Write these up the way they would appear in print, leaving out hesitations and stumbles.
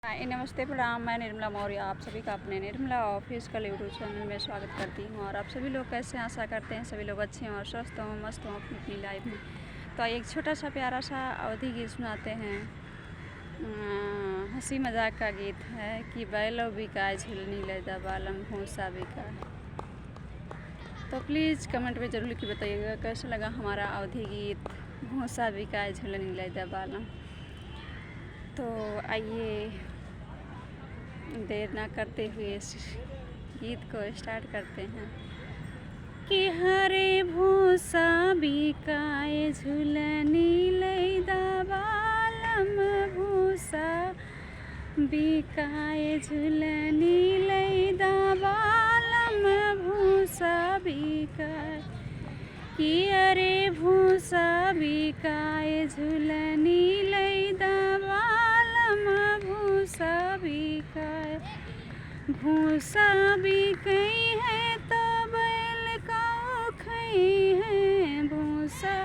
हाय नमस्ते प्रणाम। मैं निर्मला मौर्य आप सभी का अपने निर्मला ऑफिशियल यूट्यूब चैनल में स्वागत करती हूँ। और आप सभी लोग कैसे हैं, आशा करते हैं सभी लोग अच्छे हों और स्वस्थ हों, मस्त हों अपनी लाइफ में। तो एक छोटा सा प्यारा सा अवधि गीत सुनाते हैं। हंसी मजाक का गीत है कि बैलो बिकाए झुलनी लैदा बालम भूसा बिकाए। तो प्लीज़ कमेंट में ज़रूर लिख के बताइएगा कैसा लगा हमारा अवधि गीत भूसा बिकाए झुलनी लैदा बालम। तो आइए देर ना करते हुए इस गीत को स्टार्ट करते हैं कि हरे भूसा बिकाए झुलनी लैदा बालम भूसा बिकाए झुलनी लैदा बालम भूसा बिकाए कि अरे भूसा बिकाए झुलनी लैदा बालम भूसा बिकाए। भूसा बिकई है तो बैल का खई है, भूसा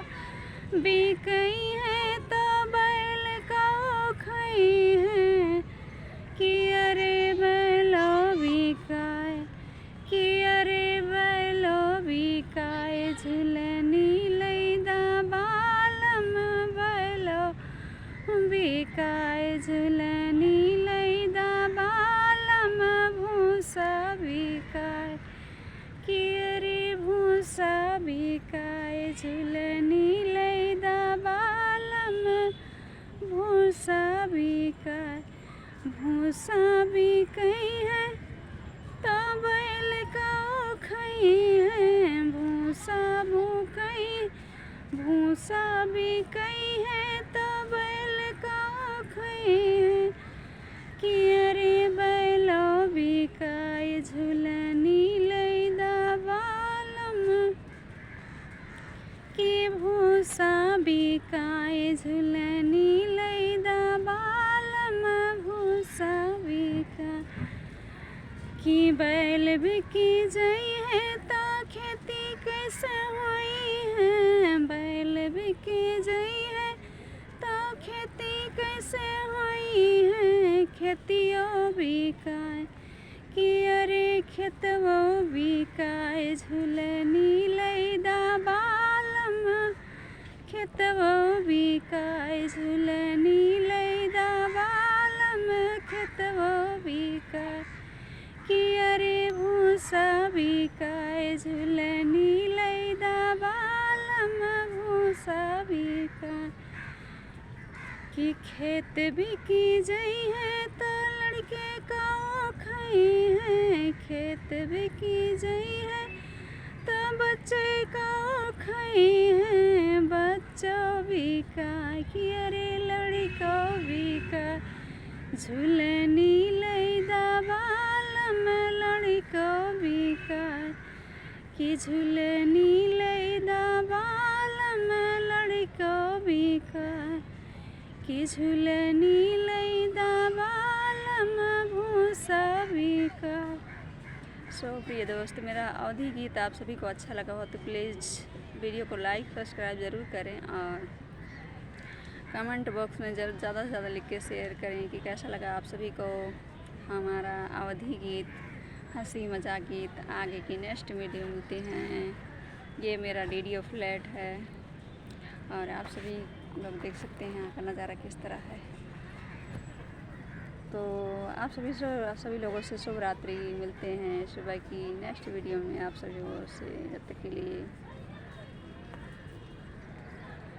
बिकई है तो बैल का खई है कि अरे बैलो बिकाए, कि अरे बैलो बिकाए झुलनी लैदा बालम बैलो बिकाए झुलनी लैदा बालम भूसा बिकाए कि अरे भूसा बिकाए झुलनी लैदा बालम भूसा बिकाए। भूसा बिकई है तो बैल का खई है, भूसा भूकई भूसा बिकई है तो बैल का खई है कि अरे बैलो बिकाए झुलनी लैदा बालम कि भूसा बिकाए झुलनी लैदा बालम भूसा बिकाए कि बैल बिकी जई है तो खेती कैसे हुई है, बैल बिकी जई है तो खेती कैसे हुई है खेतियों बिकाए कि अरे खेतवो बिकाए झुलनी लैदा बालम खेतवो बिकाए झुलनी लैदा बालम खेतवो बिकाए कि अरे भूसा बिकाए झुलनी लैदा बालम भूसा बिकाए कि खेत बिकी जई है तो लड़के का खई है, खेत बिकी जई है तो बच्चे का खई है बच्चों बिकाए कि अरे लड़को बिकाए झुलनी लैदा बालम लड़को बिकाए कि झुलनी लैदा बालम लड़को बिकाए कि झुलनी लैदा बालम भूसा बिकाए। सो प्रिय दोस्त, मेरा अवधि गीत आप सभी को अच्छा लगा हो तो प्लीज़ वीडियो को लाइक सब्सक्राइब ज़रूर करें और कमेंट बॉक्स में ज़्यादा से ज़्यादा लिख के शेयर करें कि कैसा लगा आप सभी को हमारा अवधि गीत हंसी मजाक गीत। आगे की नेक्स्ट वीडियो मिलते हैं। ये मेरा डीडीओ फ्लैट है और आप सभी लोग देख सकते हैं यहाँ का नज़ारा किस तरह है। तो आप सभी लोगों से शुभ रात्रि। मिलते हैं सुबह की नेक्स्ट वीडियो में। आप सभी लोगों से जब तक के लिए